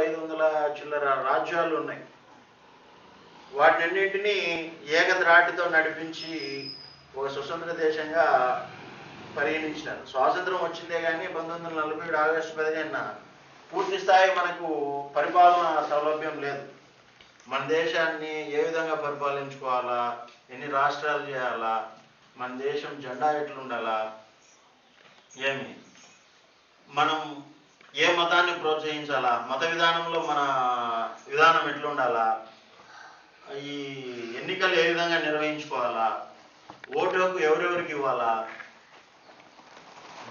500 చిల్లర రాజ్యాలు ఉన్నాయి. వాటినన్నింటినీ ఏకత్రాటితో నడిపించి ఒక స్వతంత్ర దేశంగా పరిగణించినారు. స్వాతంత్రం వచ్చిందే కానీ 1947 ఆగస్టు 15న పూర్తి స్థాయి మనకు పరిపాలన సౌలభ్యం లేదు. మన దేశాన్ని ఏ విధంగా పరిపాలించుకోవాలా, ఎన్ని రాష్ట్రాలు చేయాలా, మన దేశం జెండా ఎట్లుండాలా, మనం ఏ మతాన్ని ప్రోత్సహించాలా, మత విధానంలో మన విధానం ఎట్లుండాలా, ఈ ఎన్నికలు ఏ విధంగా నిర్వహించుకోవాలా, ఓటు హక్కు ఎవరెవరికి ఇవ్వాలా,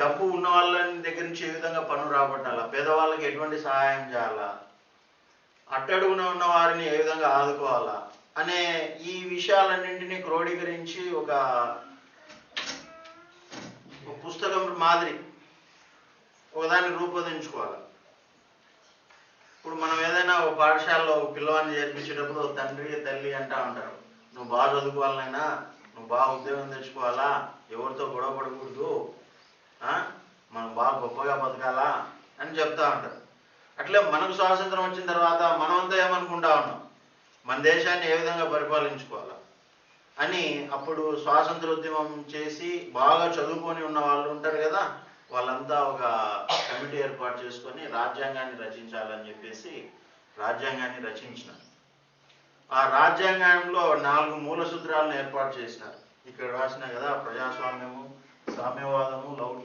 డబ్బు ఉన్న వాళ్ళ దగ్గర నుంచి ఏ విధంగా పన్ను రాబట్టాలా, పేదవాళ్ళకి ఎటువంటి సహాయం చేయాలా, అట్టడుగున ఉన్న వారిని ఏ విధంగా ఆదుకోవాలా అనే ఈ విషయాలన్నింటినీ క్రోడీకరించి ఒక పుస్తకం మాదిరి ఒకదాన్ని రూపొందించుకోవాలి. ఇప్పుడు మనం ఏదైనా ఒక పాఠశాలలో పిల్లవాడిని చేర్పించేటప్పుడు తండ్రి తల్లి అంటా ఉంటారు, నువ్వు బాగా చదువుకోవాలనైనా, నువ్వు బాగా ఉద్యోగం తెచ్చుకోవాలా, ఎవరితో గొడవ పడకూడదు, మనం బాగా గొప్పగా బతకాలా అని చెప్తా ఉంటారు. అట్లే మనకు స్వాతంత్రం వచ్చిన తర్వాత మనమంతా ఏమనుకుంటా ఉన్నాం, మన దేశాన్ని ఏ విధంగా పరిపాలించుకోవాలా అని. అప్పుడు స్వాతంత్రోద్యమం చేసి బాగా చదువుకొని ఉన్న వాళ్ళు ఉంటారు కదా, వాళ్ళంతా ఒక కమిటీ ఏర్పాటు చేసుకొని రాజ్యాంగాన్ని రచించాలని చెప్పేసి రాజ్యాంగాన్ని రచించినారు. ఆ రాజ్యాంగంలో 4 మూల సూత్రాలను ఏర్పాటు చేసినారు. ఇక్కడ రాసిన కదా, ప్రజాస్వామ్యము, సామ్యవాదము, లౌకిక